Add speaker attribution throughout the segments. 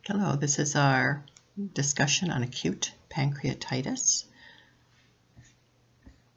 Speaker 1: Hello, this is our discussion on acute pancreatitis.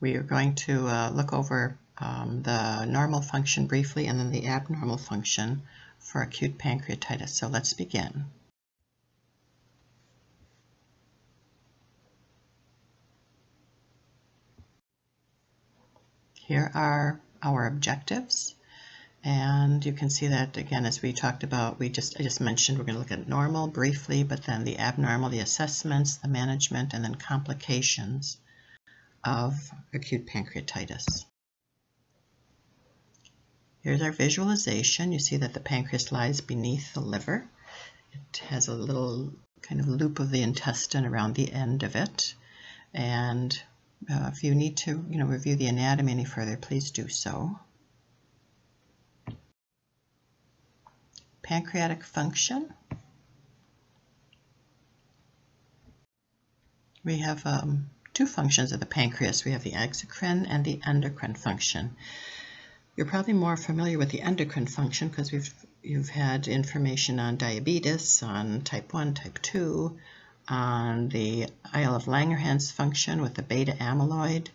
Speaker 1: We are going to look over the normal function briefly and then the abnormal function for acute pancreatitis. So let's begin. Here are our objectives. And you can see that again, as we talked about, I just mentioned we're going to look at normal briefly, but then the abnormal, the assessments, the management, and then complications of acute pancreatitis. Here's our visualization. You see that the pancreas lies beneath the liver. It has a little kind of loop of the intestine around the end of it. And if you need to, review the anatomy any further, please do so. Pancreatic function. We have two functions of the pancreas. We have the exocrine and the endocrine function. You're probably more familiar with the endocrine function because you've had information on diabetes, on type 1, type 2, on the Isle of Langerhans function with the beta amyloid,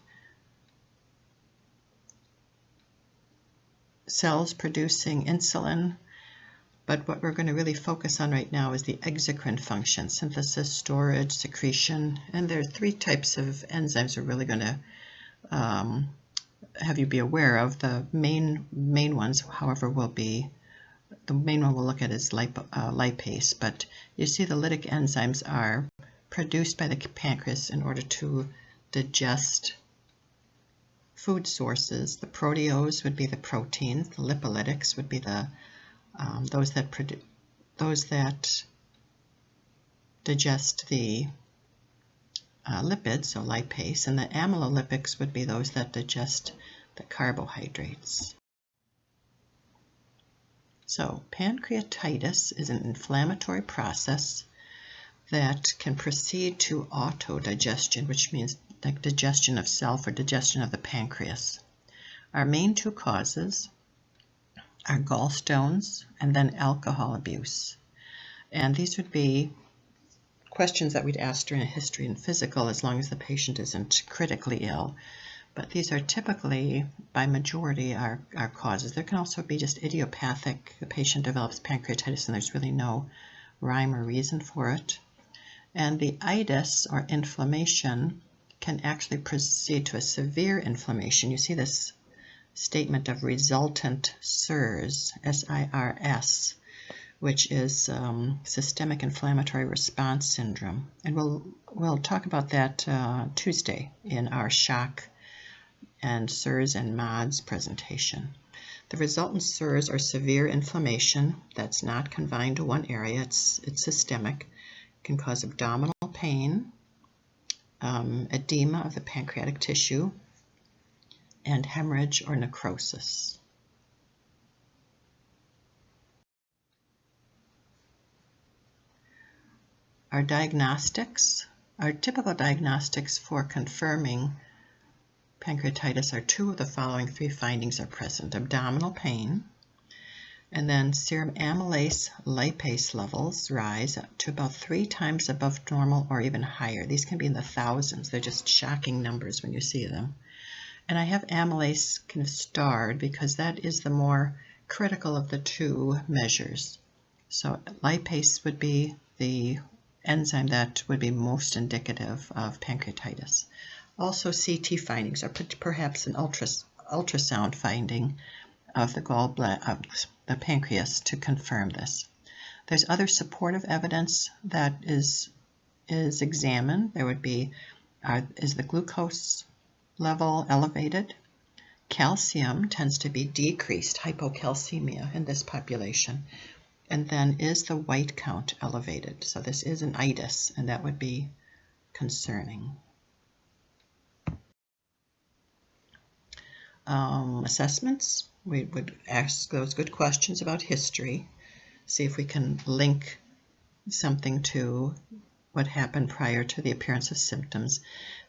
Speaker 1: cells producing insulin. But what we're going to really focus on right now is the exocrine function: synthesis, storage, secretion. And there are three types of enzymes we're really going to have you be aware of. The main ones, however, will be, the main one we'll look at is lipase. But you see the lytic enzymes are produced by the pancreas in order to digest food sources. The protease would be the proteins. The lipolytics would be the those that digest the lipids, so lipase, and the amylolipids would be those that digest the carbohydrates. So pancreatitis is an inflammatory process that can proceed to autodigestion, which means like digestion of self or digestion of the pancreas. Our main two causes are gallstones and then alcohol abuse. And these would be questions that we'd ask during a history and physical, as long as the patient isn't critically ill. But these are typically, by majority, our causes. There can also be just idiopathic. The patient develops pancreatitis and there's really no rhyme or reason for it. And the itis, or inflammation, can actually proceed to a severe inflammation. You see this statement of resultant SIRS, S-I-R-S, which is systemic inflammatory response syndrome. And we'll talk about that Tuesday in our shock and SIRS and MODS presentation. The resultant SIRS, or severe inflammation, that's not confined to one area, it's systemic, can cause abdominal pain, edema of the pancreatic tissue, and hemorrhage or necrosis. Our diagnostics, our typical diagnostics for confirming pancreatitis are two of the following three findings are present: abdominal pain, and then serum amylase lipase levels rise to about 3 times above normal or even higher. These can be in the thousands. They're just shocking numbers when you see them. And I have amylase kind of starred because that is the more critical of the two measures. So lipase would be the enzyme that would be most indicative of pancreatitis. Also, CT findings, or perhaps an ultrasound finding of the pancreas to confirm this. There's other supportive evidence that is examined. There would be, is the glucose level elevated? Calcium tends to be decreased, hypocalcemia in this population. And then, is the white count elevated? So this is an itis, and that would be concerning. Assessments, we would ask those good questions about history, see if we can link something to what happened prior to the appearance of symptoms.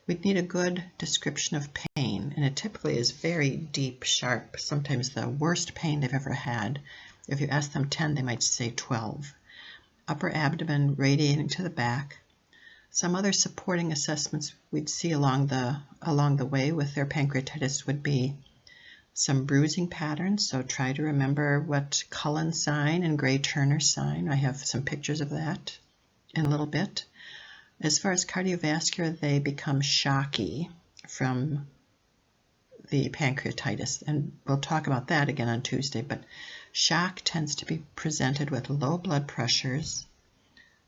Speaker 1: We'd need a good description of pain, and it typically is very deep, sharp, sometimes the worst pain they've ever had. If you ask them 10, they might say 12. upper abdomen radiating to the back. Some other supporting assessments we'd see along the way with their pancreatitis would be some bruising patterns. So try to remember what Cullen sign and Gray-Turner sign. I have some pictures of that in a little bit. As far as cardiovascular, they become shocky from the pancreatitis, and we'll talk about that again on Tuesday, but shock tends to be presented with low blood pressures,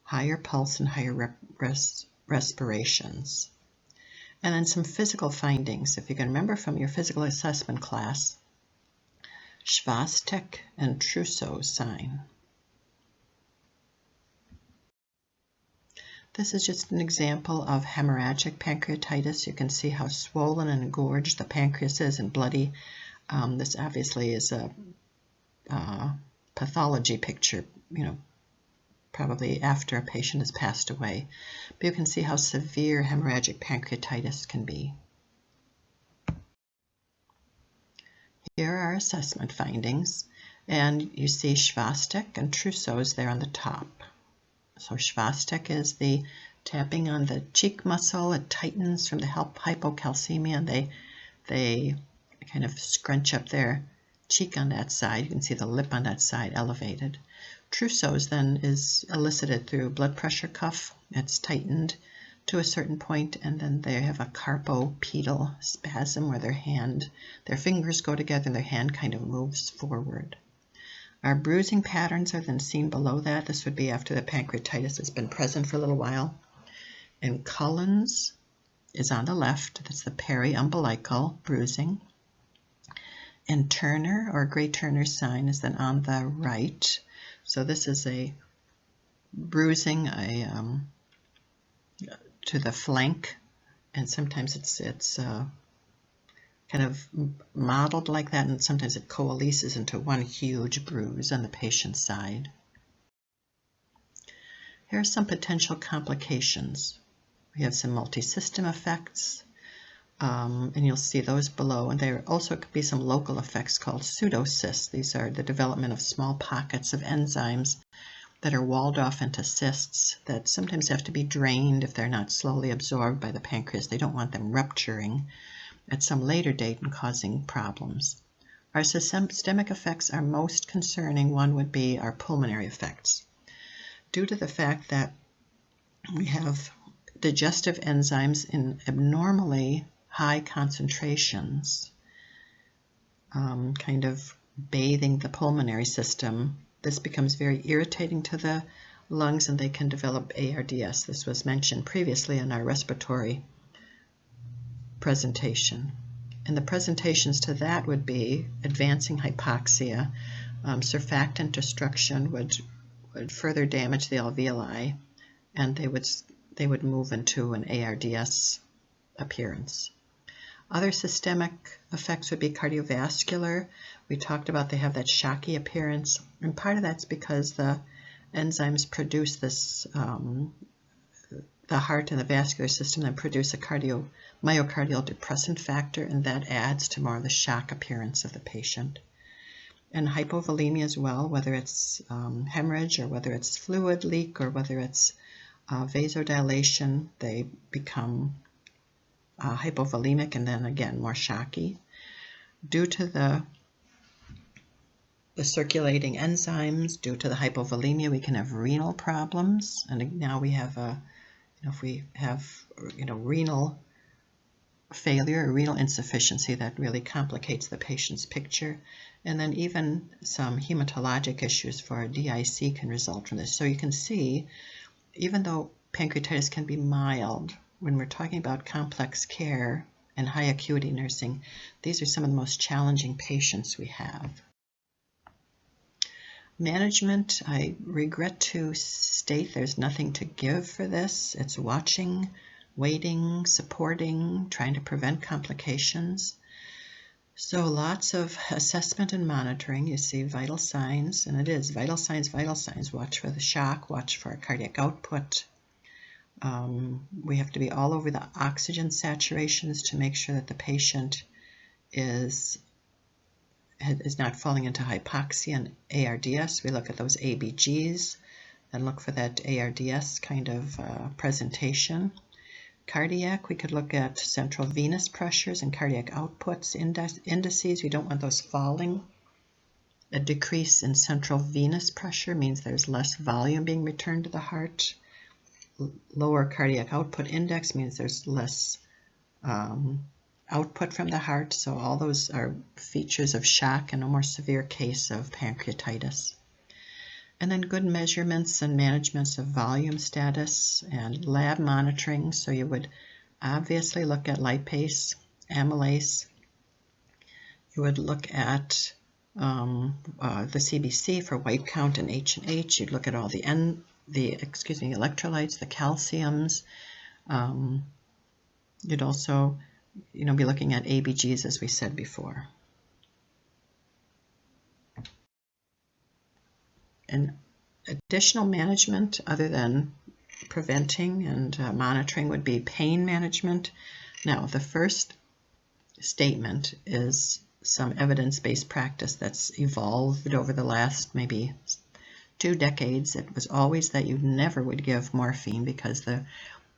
Speaker 1: higher pulse, and higher respirations. And then some physical findings. If you can remember from your physical assessment class, Schwastek and Trousseau sign. This is just an example of hemorrhagic pancreatitis. You can see how swollen and engorged the pancreas is and bloody. This obviously is a pathology picture, probably after a patient has passed away. But you can see how severe hemorrhagic pancreatitis can be. Here are assessment findings, and you see Schwastek and Trousseau's there on the top. So Schwastek is the tapping on the cheek muscle. It tightens from the hypocalcemia, and they kind of scrunch up their cheek on that side. You can see the lip on that side elevated. Trousseau's then is elicited through blood pressure cuff. It's tightened to a certain point, and then they have a carpopedal spasm where their fingers go together and their hand kind of moves forward. Our bruising patterns are then seen below that. This would be after the pancreatitis has been present for a little while. And Cullen's is on the left. That's the periumbilical bruising. And Turner, or Gray-Turner sign, is then on the right. So this is a bruising to the flank, and sometimes it's kind of modeled like that, and sometimes it coalesces into one huge bruise on the patient's side. Here are some potential complications. We have some multi-system effects, and you'll see those below, and there also could be some local effects called pseudocysts. These are the development of small pockets of enzymes that are walled off into cysts that sometimes have to be drained if they're not slowly absorbed by the pancreas. They don't want them rupturing at some later date and causing problems. Our systemic effects are most concerning. One would be our pulmonary effects. Due to the fact that we have digestive enzymes in abnormally high concentrations, kind of bathing the pulmonary system, this becomes very irritating to the lungs, and they can develop ARDS. This was mentioned previously in our respiratory presentation. And the presentations to that would be advancing hypoxia, surfactant destruction would further damage the alveoli, and they would move into an ARDS appearance. Other systemic effects would be cardiovascular. We talked about they have that shocky appearance, and part of that's because the enzymes produce this, the heart and the vascular system then produce a myocardial depressant factor, and that adds to more of the shock appearance of the patient. And hypovolemia as well, whether it's hemorrhage or whether it's fluid leak or whether it's vasodilation, they become hypovolemic and then again more shocky. Due to the circulating enzymes, due to the hypovolemia, we can have renal problems, and now we have if we have renal failure or renal insufficiency, that really complicates the patient's picture. And then even some hematologic issues for DIC can result from this. So you can see, even though pancreatitis can be mild, when we're talking about complex care and high acuity nursing, these are some of the most challenging patients we have. Management, I regret to state there's nothing to give for this. It's watching, waiting, supporting, trying to prevent complications. So lots of assessment and monitoring. You see vital signs, and it is vital signs, vital signs. Watch for the shock, watch for cardiac output. We have to be all over the oxygen saturations to make sure that the patient is not falling into hypoxia and ARDS. We look at those ABGs and look for that ARDS kind of presentation. Cardiac, we could look at central venous pressures and cardiac outputs indices. We don't want those falling. A decrease in central venous pressure means there's less volume being returned to the heart. Lower cardiac output index means there's less output from the heart. So all those are features of shock in a more severe case of pancreatitis. And then good measurements and managements of volume status and lab monitoring. So you would obviously look at lipase, amylase. You would look at the CBC for white count and H&H. You'd look at all the electrolytes, the calciums. You'd also, be looking at ABGs, as we said before. And additional management other than preventing and monitoring would be pain management. Now, the first statement is some evidence-based practice that's evolved over the last maybe 2 decades. It was always that you never would give morphine because the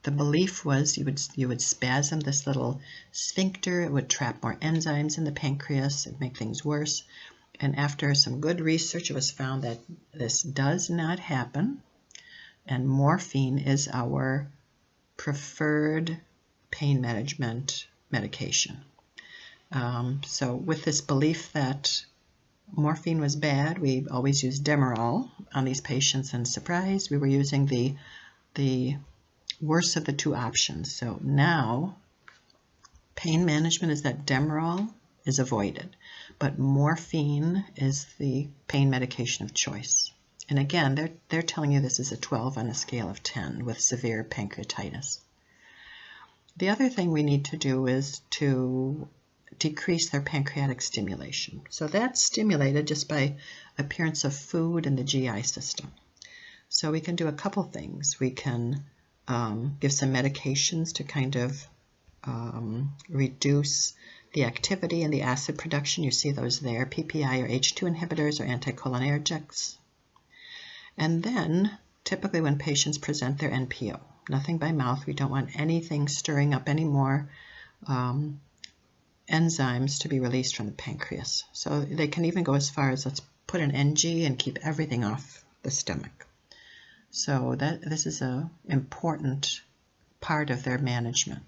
Speaker 1: belief was you would spasm this little sphincter. It would trap more enzymes in the pancreas. It'd make things worse. And after some good research, it was found that this does not happen, and morphine is our preferred pain management medication. So with this belief that morphine was bad, we always used Demerol on these patients, and surprise, we were using the worst of the 2 options. So now pain management is that Demerol is avoided, but morphine is the pain medication of choice. And again, they're telling you this is a 12 on a scale of 10 with severe pancreatitis. The other thing we need to do is to decrease their pancreatic stimulation. So that's stimulated just by appearance of food in the GI system. So we can do a couple things. We can give some medications to kind of reduce the activity and the acid production. You see those there, PPI or H2 inhibitors or anticholinergics. And then, typically when patients present their NPO, nothing by mouth, we don't want anything stirring up any more enzymes to be released from the pancreas. So they can even go as far as let's put an NG and keep everything off the stomach. So this is an important part of their management.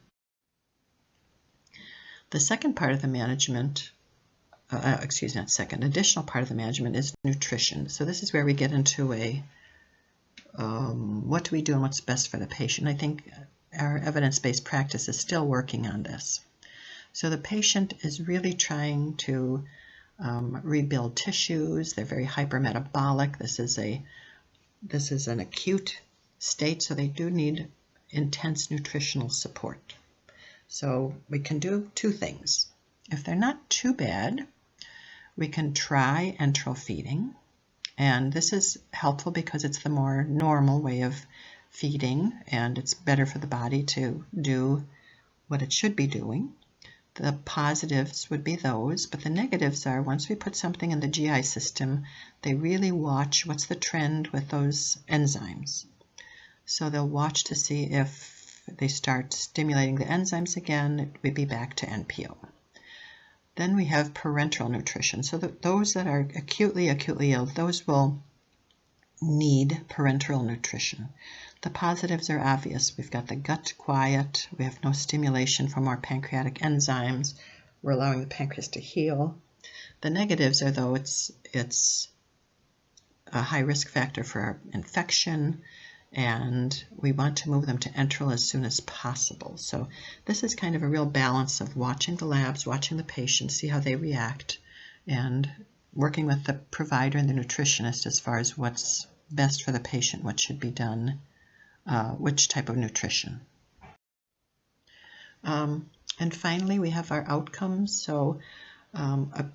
Speaker 1: The second part of the management, additional part of the management is nutrition. So this is where we get into what do we do and what's best for the patient. I think our evidence-based practice is still working on this. So the patient is really trying to rebuild tissues. They're very hypermetabolic. This is an acute state, so they do need intense nutritional support. So we can do 2 things. If they're not too bad, we can try enteral feeding. And this is helpful because it's the more normal way of feeding, and it's better for the body to do what it should be doing. The positives would be those, but the negatives are once we put something in the GI system, they really watch what's the trend with those enzymes. So they'll watch to see if they start stimulating the enzymes again, it would be back to NPO. Then we have parenteral nutrition. So those that are acutely ill, those will need parenteral nutrition. The positives are obvious. We've got the gut quiet. We have no stimulation from our pancreatic enzymes. We're allowing the pancreas to heal. The negatives are, though, it's a high risk factor for infection, and we want to move them to enteral as soon as possible. So this is kind of a real balance of watching the labs, watching the patient, see how they react, and working with the provider and the nutritionist as far as what's best for the patient, what should be done, which type of nutrition. And finally, we have our outcomes. So a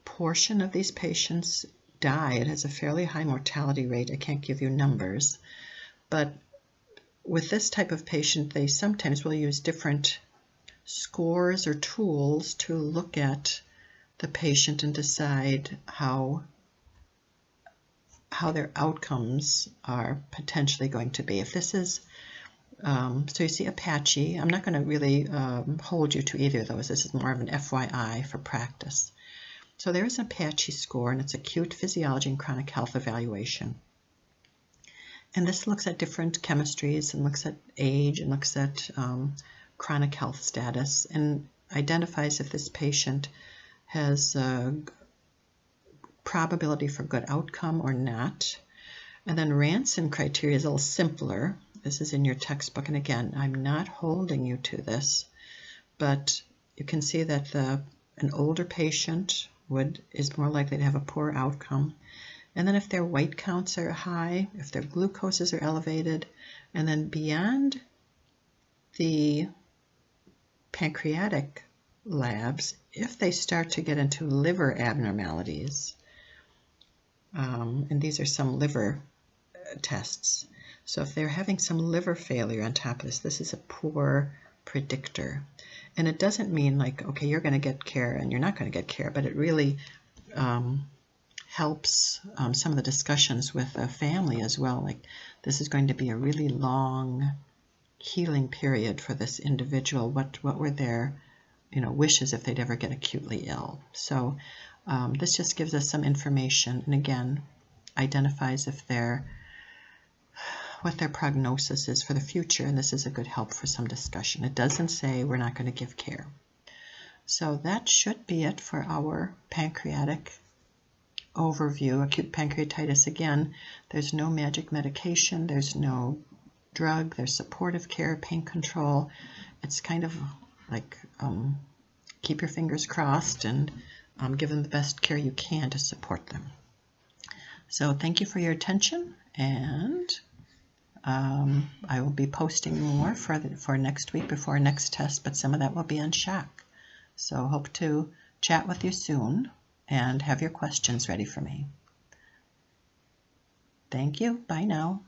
Speaker 1: portion of these patients die. It has a fairly high mortality rate. I can't give you numbers. But with this type of patient, they sometimes will use different scores or tools to look at the patient and decide how how their outcomes are potentially going to be. If this is, so you see Apache, I'm not going to really hold you to either of those. This is more of an FYI for practice. So there is an Apache score, and it's Acute Physiology and Chronic Health Evaluation. And this looks at different chemistries and looks at age and looks at chronic health status and identifies if this patient has a probability for good outcome or not. And then Ranson criteria is a little simpler. This is in your textbook. And again, I'm not holding you to this, but you can see that an older patient is more likely to have a poor outcome. And then if their white counts are high, if their glucoses are elevated, and then beyond the pancreatic labs, if they start to get into liver abnormalities, and these are some liver tests. So if they're having some liver failure on top of this is a poor predictor. And it doesn't mean like, okay, you're going to get care and you're not going to get care, but it really helps some of the discussions with the family as well. Like, this is going to be a really long healing period for this individual. What were their wishes if they'd ever get acutely ill? So this just gives us some information, and again identifies what their prognosis is for the future, and this is a good help for some discussion. It doesn't say we're not going to give care. So that should be it for our pancreatic overview. Acute pancreatitis, again, there's no magic medication, there's no drug, there's supportive care, pain control. It's kind of like keep your fingers crossed and give them the best care you can to support them. So thank you for your attention, and I will be posting more for next week before next test, but some of that will be on shock. So hope to chat with you soon and have your questions ready for me. Thank you. Bye now.